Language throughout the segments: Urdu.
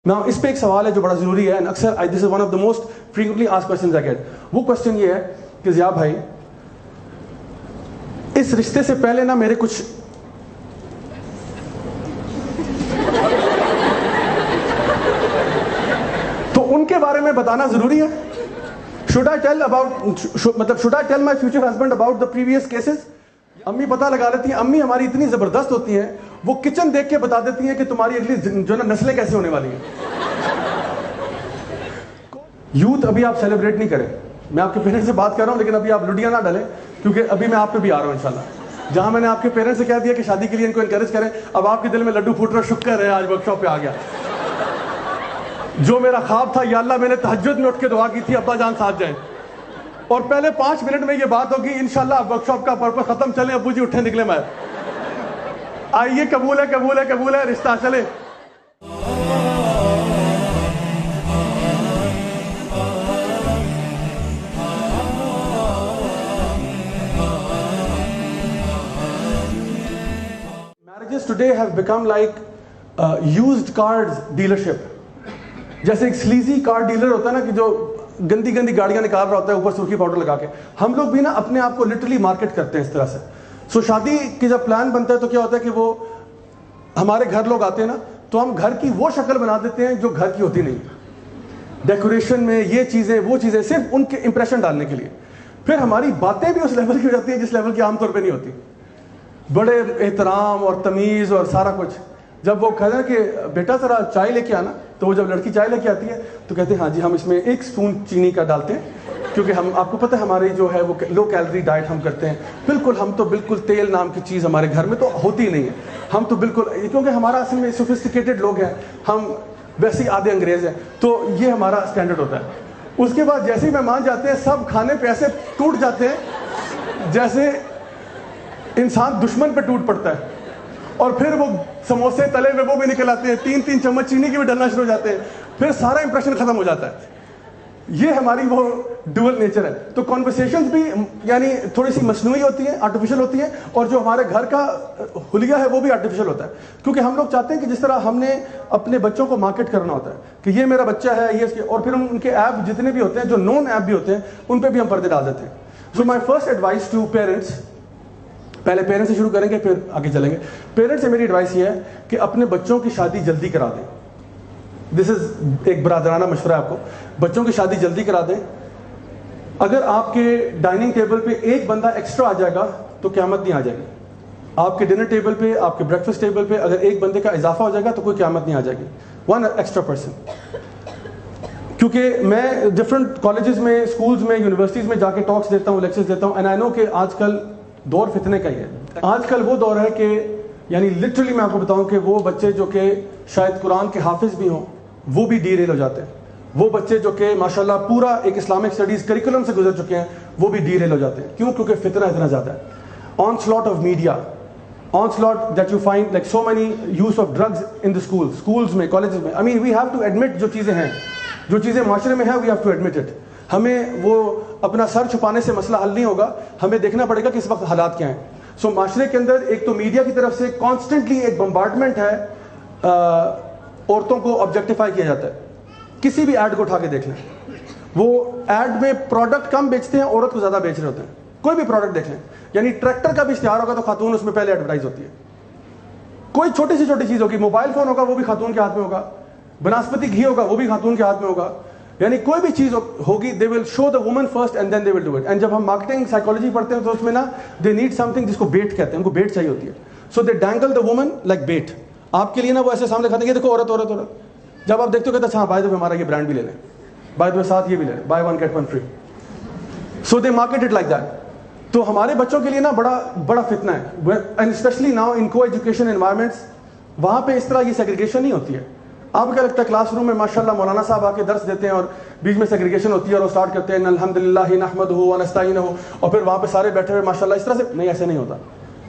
Now, اس پہ ایک سوال ہے جو بڑا ضروری ہے, اکثر this is one of the most frequently asked questions I get. وہ کوشچن یہ ہے کہ ضیاء بھائی, اس رشتے سے پہلے نا میرے کچھ تو ان کے بارے میں بتانا ضروری ہے. should I tell my future husband about the previous cases? امی پتہ لگا لیتی ہیں. امی ہماری اتنی زبردست ہوتی ہیں, وہ کچن دیکھ کے بتا دیتی ہیں کہ تمہاری اگلی جو نا نسلیں کیسے ہونے والی ہیں. یوتھ ابھی آپ سیلیبریٹ نہیں کریں. میں آپ کے پیرنٹس سے بات کر رہا ہوں, لیکن ابھی آپ لڈیاں نہ ڈالیں, کیونکہ ابھی میں آپ پہ بھی آ رہا ہوں انشاءاللہ. جہاں میں نے آپ کے پیرنٹس سے کہہ دیا کہ شادی کے لیے ان کو انکریج کریں, اب آپ کے دل میں لڈو پھوٹ رہا, شکر ہے آج ورک شاپ پہ آ گیا. جو میرا خواب تھا, یا اللہ میں نے تہجد میں اٹھ کے دعا کی تھی ابا جان ساتھ جائیں, اور پہلے 5 منٹ میں یہ بات ہوگی انشاءاللہ اب ورک شاپ کا پرپس ختم, چلیں ابو جی اٹھیں نکلیں باہر, آئیے قبول ہے قبول ہے قبول ہے, رشتہ چلے. Marriages today have become like used cars dealership. جیسے ایک سلیزی کار ڈیلر ہوتا ہے نا, کہ جو گندی گندی گاڑیاں نکال رہا ہوتا ہے اوپر سرخی پاؤڈر لگا کے. ہم لوگ بھی نا اپنے آپ کو لٹرلی مارکیٹ کرتے ہیں اس طرح سے. سو شادی کی جب پلان بنتا ہے تو کیا ہوتا ہے کہ وہ ہمارے گھر لوگ آتے ہیں نا, تو ہم گھر کی وہ شکل بنا دیتے ہیں جو گھر کی ہوتی نہیں. ڈیکوریشن میں یہ چیزیں وہ چیزیں صرف ان کے امپریشن ڈالنے کے لیے. پھر ہماری باتیں بھی اس لیول کی ہو جاتی ہیں جس لیول کی عام طور پہ نہیں ہوتی. بڑے احترام اور تمیز اور سارا کچھ. جب وہ کہتے ہیں کہ بیٹا ذرا چائے لے کے آنا, تو وہ جب لڑکی چائے لے کے آتی ہے تو کہتے ہیں ہاں جی ہم اس میں 1 اسپون چینی کا ڈالتے ہیں, کیونکہ ہم آپ کو پتہ ہے ہماری جو ہے وہ لو کیلری ڈائٹ ہم کرتے ہیں. بالکل ہم تو بالکل تیل نام کی چیز ہمارے گھر میں تو ہوتی نہیں ہے. ہم تو بالکل, کیونکہ ہمارا اصل میں سوفسٹیکیٹڈ لوگ ہیں, ہم ویسے ہی آدھے انگریز ہیں, تو یہ ہمارا اسٹینڈرڈ ہوتا ہے. اس کے بعد جیسے ہی مہمان جاتے ہیں سب کھانے پہ ایسے ٹوٹ جاتے ہیں جیسے انسان دشمن پہ ٹوٹ پڑتا ہے, اور پھر وہ سموسے تلے میں وہ بھی نکل آتے ہیں, 3 چمچ چینی کے بھی ڈلنا شروع ہو جاتے ہیں, پھر سارا امپریشن ختم ہو جاتا ہے. یہ ہماری وہ ڈوئل نیچر ہے. تو کانورسیشنز بھی یعنی تھوڑی سی مصنوعی ہوتی ہیں, آرٹیفیشل ہوتی ہیں, اور جو ہمارے گھر کا حلیہ ہے وہ بھی آرٹیفیشل ہوتا ہے, کیونکہ ہم لوگ چاہتے ہیں کہ جس طرح ہم نے اپنے بچوں کو مارکیٹ کرنا ہوتا ہے کہ یہ میرا بچہ ہے یہ, اور پھر ہم ان کے ایپ جتنے بھی ہوتے ہیں جو نون ایپ بھی ہوتے ہیں ان پہ بھی ہم پردے ڈال دیتے ہیں. So my first advice to parents, پہلے پیرنٹس سے شروع کریں گے پھر آگے چلیں گے. پیرنٹس سے میری ایڈوائس یہ ہے کہ اپنے بچوں کی شادی جلدی کرا دیں. دس از ایک برادرانہ مشورہ ہے آپ کو. بچوں کی شادی جلدی کرا دیں. اگر آپ کے ڈائننگ ٹیبل پہ ایک بندہ ایکسٹرا آ جائے گا تو قیامت نہیں آ جائے گی. آپ کے ڈنر ٹیبل پہ, آپ کے بریکفاسٹ ٹیبل پہ اگر ایک بندے کا اضافہ ہو جائے گا تو کوئی قیامت نہیں آ جائے گی. 1 ایکسٹرا پرسن. کیونکہ میں ڈفرینٹ کالجز میں, اسکولز میں, یونیورسٹیز میں جا کے ٹاکس دیتا ہوں, لیکچرز دیتا ہوں, اینڈ آئی نو کہ آج کل دور فتنے کا ہی ہے. آج کل وہ دور ہے کہ یعنی لٹرلی میں آپ کو بتاؤں کہ وہ بچے جو کہ شاید قرآن کے حافظ بھی ہوں وہ بھی ڈی ریل ہو جاتے ہیں. وہ بچے جو کہ ماشاءاللہ پورا ایک اسلامک اسٹڈیز کریکولم سے گزر چکے ہیں وہ بھی ڈی ریل ہو جاتے ہیں. کیوں؟ کیونکہ فتنہ اتنا زیادہ ہے. Onslaught of media, onslaught that you find like so many uses of drugs in the schools میں, کالجز میں. I mean we have to admit جو چیزیں ہیں, جو چیزیں معاشرے میں ہیں we have to admit it. ہمیں وہ اپنا سر چھپانے سے مسئلہ حل نہیں ہوگا, ہمیں دیکھنا پڑے گا کہ اس وقت حالات کیا ہیں. سو معاشرے کے اندر ایک تو میڈیا کی طرف سے کانسٹنٹلی ایک بمبارڈمنٹ ہے, عورتوں کو آبجیکٹیفائی کیا جاتا ہے. کسی بھی ایڈ کو اٹھا کے دیکھ لیں, وہ ایڈ میں پروڈکٹ کم بیچتے ہیں, عورت کو زیادہ بیچ رہے ہوتے ہیں. کوئی بھی پروڈکٹ دیکھ لیں, یعنی ٹریکٹر کا بھی اشتہار ہوگا تو خاتون اس میں پہلے ایڈورٹائز ہوتی ہے. کوئی چھوٹی سی چھوٹی چیز ہوگی, موبائل فون ہوگا وہ بھی خاتون کے ہاتھ میں ہوگا, بناسپتی گھی ہوگا وہ بھی خاتون کے ہاتھ میں ہوگا. یعنی کوئی بھی چیز ہوگی they will show the woman first and then they will do it. And جب ہم مارکیٹنگ سائیکالوجی پڑھتے ہیں تو اس میں نا دے نیڈ سم تھنگ جس کو بیٹ کہتے ہیں, ان کو بیٹ چاہیے ہوتی ہے. سو دے ڈینگل دا وومن لائک بیٹ. آپ کے لیے نا وہ ایسے سامنے کھاتے ہیں, دیکھو عورت عورت عورت. جب آپ دیکھتے ہو کہتے ہیں اچھا بائی دا وے ہمارا یہ برانڈ بھی لے لیں, بائی دا وے ساتھ یہ بھی لے لیں, by 1 get 1 free. So they market it like that. تو ہمارے بچوں کے لیے نا بڑا فتنہ ہے, اینڈ اسپیشلی ناؤ ان کو ایجوکیشن انوائرمنٹس. وہاں پہ اس طرح یہ سیگریگیشن نہیں ہوتی ہے. آپ کیا لگتا ہے کلاس روم میں ماشاءاللہ مولانا صاحب آ کے درس دیتے ہیں اور بیچ میں سیگریگیشن ہوتی ہے اور وہ اسٹارٹ کرتے ہیں الحمدللہ نحمدہ ونستعینہ, اور پھر وہاں پہ سارے بیٹھے ہوئے ماشاءاللہ اس طرح سے نہیں, ایسے نہیں ہوتا.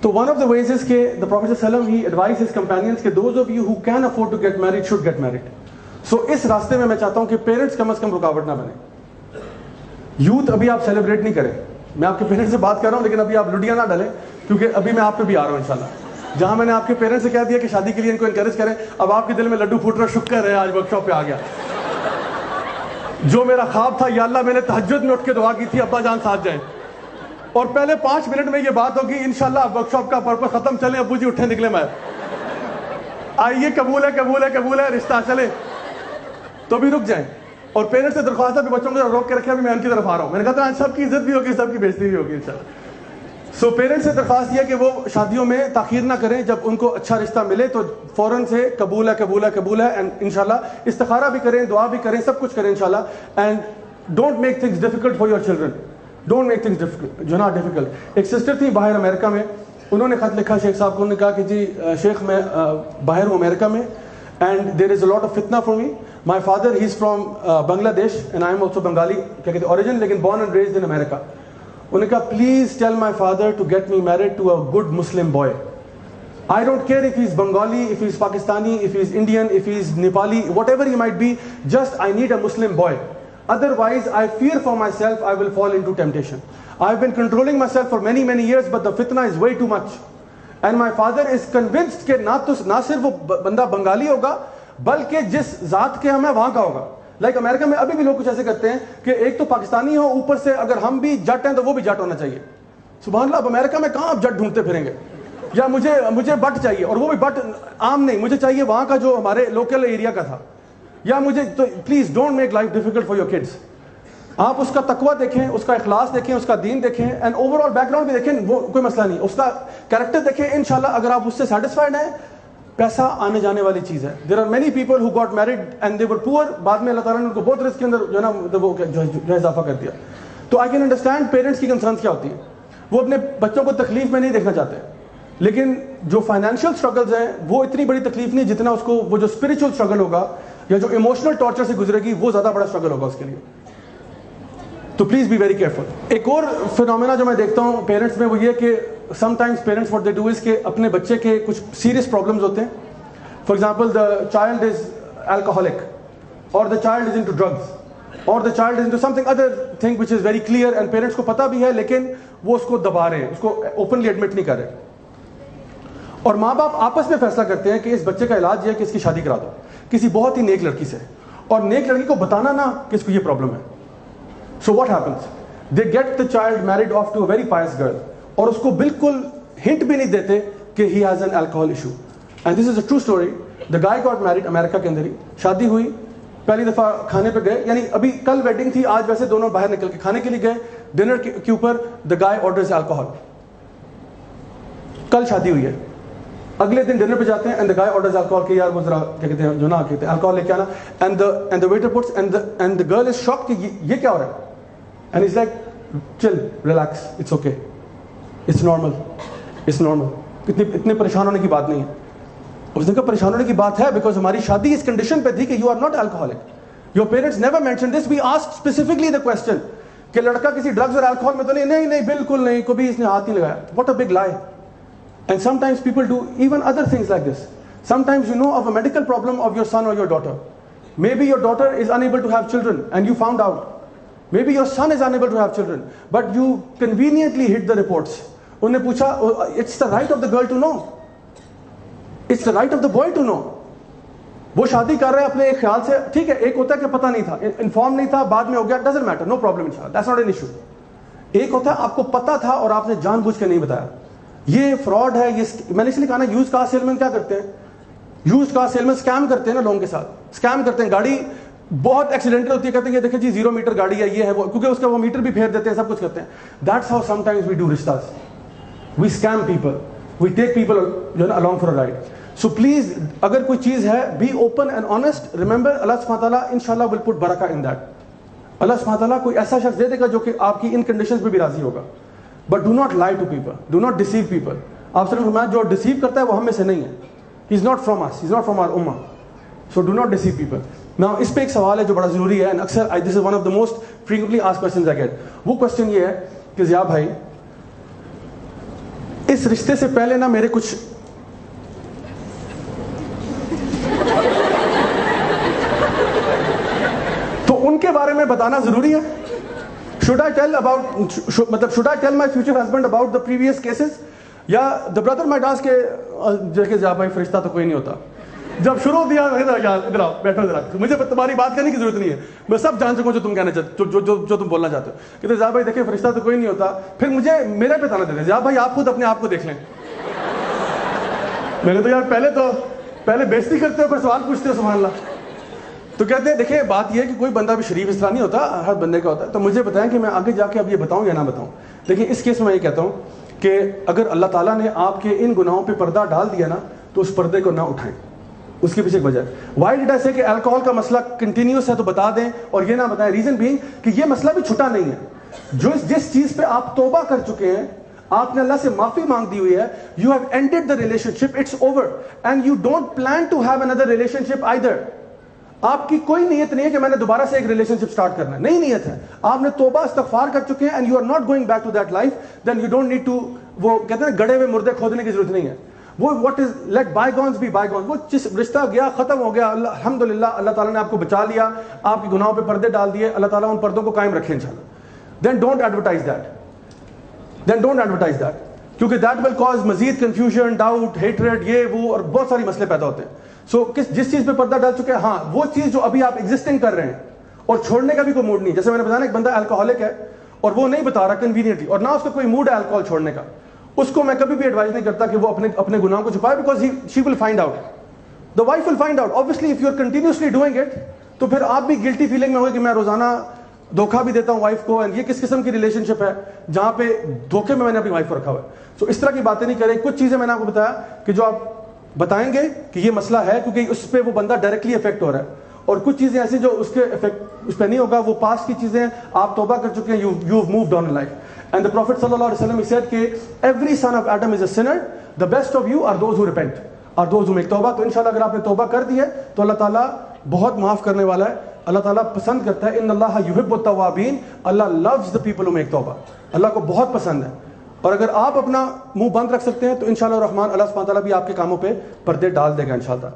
تو ون آف دا ویز از کہ the Prophet صلی اللہ علیہ وسلم he advised his companions کہ those of you who can afford to get married should get married. سو اس راستے میں چاہتا ہوں کہ پیرنٹس کم از کم رکاوٹ نہ بنے. یوتھ ابھی آپ سیلیبریٹ نہیں کریں. میں آپ کے پیرنٹس سے بات کر رہا ہوں, لیکن ابھی آپ لڈیاں نہ ڈالیں, کیونکہ ابھی میں آپ پہ بھی آ رہا ہوں انشاءاللہ. جہاں میں نے آپ کے پیرنٹس سے کہہ دیا کہ شادی کے لیے ان کو انکریج کریں, اب آپ کے دل میں لڈو پھوٹ رہا, شکر ہے آج ورک شاپ پہ آ گیا. جو میرا خواب تھا, یا اللہ میں نے تہجد میں اٹھ کے دعا کی تھی ابا جان ساتھ جائیں, اور پہلے 5 منٹ میں یہ بات ہوگی انشاءاللہ ورک شاپ کا پرپس ختم, چلیں ابو جی اٹھیں نکلے, میں آئیے قبول ہے قبول ہے قبول ہے رشتہ چلے, تو بھی رک جائیں. اور پیرنٹس سے درخواست ہے کہ بچوں کو روک کے رکھے, ابھی میں ان کی طرف آ رہا ہوں. میں نے کہا تھا سب کی عزت بھی ہوگی, سب کی بےزتی بھی ہوگی انشاءاللہ. سو پیرنٹس سے درخواست یہ کہ وہ شادیوں میں تاخیر نہ کریں, جب ان کو اچھا رشتہ ملے تو فوراً سے قبول ہے قبول ہے قبول ہے, اینڈ انشاءاللہ استخارہ بھی کریں, دعا بھی کریں, سب کچھ کریں انشاءاللہ. And don't make things difficult for your children, don't make things difficult, جو نا ڈیفیکلٹ. ایک سسٹر تھی باہر امریکہ میں, انہوں نے خط لکھا شیخ صاحب کو, انہوں نے کہا کہ جی شیخ میں باہر ہوں امریکہ میں, and there is a lot of فتنہ for me. My father he is from Bangladesh and I am also Bengali, کیا کہتے ہیں اوریجن, لیکن born and raised in America. انہوں نے کہا please tell my father to get me married to a good Muslim boy. I don't care if he's Bengali, if he's Pakistani, if he's Indian, if he's Nepali, whatever he might be, just I need a Muslim boy. Otherwise, I fear for myself, I will fall into temptation. I've been controlling myself for many, many years, but the fitna is way too much. And my father is convinced کہ نہ صرف وہ بندہ بنگالی ہوگا, بلکہ جس ذات کے ہمیں وہاں کا ہوگا. لائک امریکہ میں ابھی بھی لوگ کچھ ایسے کرتے ہیں کہ ایک تو پاکستانی ہو, اوپر سے اگر ہم بھی جٹ ہیں تو وہ بھی جٹ ہونا چاہیے. سبحان اللہ, اب امریکہ میں کہاں آپ جٹ ڈھونڈتے پھریں گے, یا مجھے بٹ چاہیے, اور وہ بھی بٹ عام نہیں, مجھے چاہیے وہاں کا جو ہمارے لوکل ایریا کا تھا. یا مجھے تو please don't make life difficult for your kids. آپ اس کا تقویٰ دیکھیں, اس کا اخلاص دیکھیں, اس کا دین دیکھیں, and over all back ground بھی دیکھیں, وہ کوئی مسئلہ نہیں, اس کا کیریکٹر دیکھیں. انشاءاللہ اگر آپ اس سے سیٹسفائڈ ہیں, پیسہ آنے جانے والی چیز ہے. There are many people who got married and they were poor, بعد میں اللہ تعالیٰ نے ان کو بہت رزق کے اندر جو ہے نا وہ جو اضافہ کر دیا. تو آئی کین انڈرسٹینڈ پیرنٹس کی کنسرنس کیا ہوتی ہے, وہ اپنے بچوں کو تکلیف میں نہیں دیکھنا چاہتے, لیکن جو فائنینشیل اسٹرگلز ہیں وہ اتنی بڑی تکلیف نہیں جتنا اس کو وہ جو اسپرچل اسٹرگل ہوگا یا جو ایموشنل ٹارچر سے گزرے گی وہ زیادہ بڑا اسٹرگل ہوگا اس کے لیے. تو پلیز بی ویری کیئرفل. ایک اور فنومینا جو میں دیکھتا ہوں پیرنٹس میں وہ یہ کہ sometimes parents what they do is کہ اپنے بچے کے کچھ سیریس پرابلمز ہوتے ہیں. For example the child is alcoholic, اور the child is into drugs, اور the child is into something other thing which is very clear, and parents کو پتہ بھی ہے لیکن وہ اس کو دبا رہے ہیں, اس کو اوپنلی ایڈمٹ نہیں کر رہے. اور ماں باپ آپس میں فیصلہ کرتے ہیں کہ اس بچے کا علاج یہ ہے کہ اس کی شادی کرا دو کسی بہت ہی نیک لڑکی سے, اور نیک لڑکی کو بتانا نا کہ اس کو یہ پرابلم ہے. So what happens, they get the child married off to a very pious girl, اور اس کو بالکل ہنٹ بھی نہیں دیتے کہ he has an alcohol issue. And this is a true story. The guy got married America کے اندر ہی, شادی ہوئی, پہلی دفعہ کھانے پہ گئے, یعنی ابھی کل ویڈنگ تھی, آج ویسے دونوں باہر نکل کے کھانے کے لیے گئے. ڈنر کے اوپر دا گائے آرڈرز الکوہول, کل شادی ہوئی ہے, اگلے دن ڈنر پہ جاتے ہیں and the guy orders alcohol کہ یار وہ ذرا کیا کہتے ہیں جو نا کہتے ہیں الکوہول لے کے آنا, and the waiter puts and the girl is shock کہ یہ کیا ہو رہا ہے, and is like chill relax, it's okay, it's normal, it's normal, اتنے پریشان ہونے کی بات نہیں ہے. اس نے کہا پریشان ہونے کی بات ہے بیکاز ہماری شادی اس کنڈیشن پہ تھی کہ you are not alcoholic. Your parents never mention this, we ask specifically the question کہ لڑکا کسی ڈرگز اور الکوہول میں تو نہیں, نہیں بالکل نہیں, کبھی اس نے ہاتھ نہیں لگایا. واٹ اے بگ لائی. And sometimes people do even other things like this. Sometimes you know of a medical problem of your son or your daughter. Maybe your daughter is unable to have children and you found out. Maybe your son is unable to have children, but you conveniently hid the reports. انہوں نے پوچھا, it's the right of the girl to know. It's the right of the boy to know. وہ شادی کر رہے ہیں اپنے ایک خیال سے, ٹھیک ہے, ایک ہوتا ہے کہ پتہ نہیں تھا, انفارم نہیں تھا, بعد میں ہو گیا, doesn't matter, no problem inshallah, that's not an issue. ایک ہوتا ہے آپ کو پتہ تھا اور آپ نے جان بوجھ کے نہیں بتایا. یہ فراڈ ہے. یہ میں نے اس لیے کہا نا, یوز کار سیلمین کیا کرتے ہیں, یوز کار سیلمین اسکیم کرتے ہیں نا لوگوں کے ساتھ, اسکیم کرتے ہیں. گاڑی بہت ایکسیڈنٹل ہوتی ہے, کہتے ہیں یہ دیکھیں جی 0 میٹر گاڑی ہے, یہ ہے وہ, کیونکہ اس کا وہ میٹر بھی پھیر دیتے ہیں, سب کچھ کرتے ہیں. That's how sometimes we do رشتاز, we scam people, we take people جو ہے نا along for a ride. So please اگر کوئی چیز ہے, be open and honest. Remember اللہ سبحانہ تعالیٰ انشاءاللہ ول پٹ برکہ ان دیٹ. اللہ سبحانہ تعالیٰ کوئی ایسا شخص دے دے گا جو کہ آپ کی ان کنڈیشنز پہ بھی راضی ہوگا. But do not lie to people, do not deceive people. آپ صرف فرمایا جو ڈیسیو کرتا ہے وہ ہم میں سے نہیں ہے, he is not from us, he is not from our امہ. So do not deceive people. Now اس پہ ایک سوال ہے جو بڑا ضروری ہے, اینڈ اکثر this is one of the most frequently asked questions I get. وہ کوسچن یہ ہے کہ ضیاء بھائی, اس رشتے سے پہلے نا میرے کچھ تو ان کے بارے میں بتانا ضروری ہے. should I tell my future husband about the previous cases? یا the brother might ask کہ جیسے جا بھائی فرشتہ تو کوئی نہیں ہوتا. جب شروع دیا ادھر آؤ بیٹھو ادھر، مجھے تمہاری بات کرنے کی ضرورت نہیں ہے، میں سب جان سکوں جو تم کہنا چاہتے جو تم بولنا چاہتے ہو. کہتے جا بھائی دیکھیں فرشتہ تو کوئی نہیں ہوتا، پھر مجھے میرے پہ تانا دیتے جا بھائی آپ خود اپنے آپ کو دیکھ لیں. میں نے تو یار پہلے بےزتی کرتے ہو پھر سوال پوچھتے ہو، سبحان اللہ. تو کہتے ہیں دیکھیں بات یہ ہے کہ کوئی بندہ بھی شریف اس طرح نہیں ہوتا، ہر بندے کا ہوتا ہے. تو مجھے بتائیں کہ میں آگے جا کے اب یہ بتاؤں یا نہ بتاؤں. لیکن اس کیس میں یہ کہتا ہوں کہ اگر اللہ تعالیٰ نے آپ کے ان گناہوں پہ پردہ ڈال دیا نا تو اس پردے کو نہ اٹھائیں. اس کے پیچھے ایک وجہ ہے. وائی ڈڈ آئی سے کہ الکوہل کا مسئلہ کنٹینیوس ہے تو بتا دیں اور یہ نہ بتائیں. ریزن بینگ کہ یہ مسئلہ بھی چھٹا نہیں ہے. جس چیز پہ آپ توبہ کر چکے ہیں، آپ نے اللہ سے معافی مانگ دی ہوئی ہے، you have ended the relationship, it's over and you don't plan to have another relationship either. آپ کی کوئی نیت نہیں ہے کہ میں نے دوبارہ سے ایک ریلیشن شپ سٹارٹ کرنا ہے، نہیں نیت ہے. آپ نے توبہ استغفار کر چکے ہیں and you are not going back to that life, then you don't need to, وہ کہتے ہیں گڑے ہوئے مردے کھودنے کی ضرورت نہیں ہے. وہ what is let bygones be bygones. وہ جس رشتہ گیا ختم ہو گیا، الحمدللہ اللہ تعالیٰ نے آپ کو بچا لیا، آپ کے گناہوں پہ پردے ڈال دیے، اللہ تعالیٰ ان پردوں کو قائم رکھے انشاءاللہ. دین ڈونٹ ایڈورٹائز دیٹ، کیونکہ دیٹ ول کاز مزید کنفیوژن، ڈاؤٹ، ہیٹریڈ، یہ وہ اور بہت ساری مسئلے پیدا ہوتے ہیں. سو جس چیز پہ پردہ ڈال چکے ہیں، ہاں وہ چیز جو ابھی آپ ایگزسٹنگ کر رہے ہیں اور چھوڑنے کا بھی کوئی موڈ نہیں. جیسے میں نے بتایا ایک بندہ الکوہولک ہے اور وہ نہیں بتا رہا کنوینئنٹلی، اور نہ اس کا کوئی موڈ ہے الکوہول چھوڑنے کا، اس کو میں کبھی بھی ایڈوائز نہیں کرتا کہ وہ اپنے گناہوں کو چھپائے، because she will find out, the wife will find out. Obviously if you are continuously doing it تو پھر آپ بھی گلٹی فیلنگ میں ہوگی کہ میں روزانہ دھوکہ بھی دیتا ہوں وائف کو، اینڈ یہ کس قسم کی ریلیشن شپ ہے جہاں پہ دھوکے میں نے اپنی وائف کو رکھا ہوا ہے. سو اس طرح کی باتیں نہیں کریں. کچھ چیزیں میں نے آپ کو بتایا کہ جو آپ بتائیں گے کہ یہ مسئلہ ہے کیونکہ اس پہ وہ بندہ ڈائریکٹلی افیکٹ ہو رہا ہے، اور کچھ چیزیں ایسی جو اس کے افیکٹ اس پہ نہیں ہوگا، وہ پاسٹ کی چیزیں آپ توبہ کر چکے ہیں، you have moved on in life. And the Prophet صلی اللہ علیہ وسلم he said کہ every son of Adam is a sinner, the best of you are those who repent, are those who make توبہ. تو انشاءاللہ اگر آپ نے توبہ کر دی ہے تو اللہ تعالیٰ بہت معاف کرنے والا ہے. اللہ تعالیٰ پسند کرتا ہے، ان اللہ یحب التوابین، اللہ loves the people who make توبہ، اللہ کو بہت پسند ہے. اور اگر آپ اپنا منہ بند رکھ سکتے ہیں تو انشاءاللہ الرحمن اللہ سبحانہ تعالیٰ بھی آپ کے کاموں پہ پردے ڈال دے گا انشاءاللہ.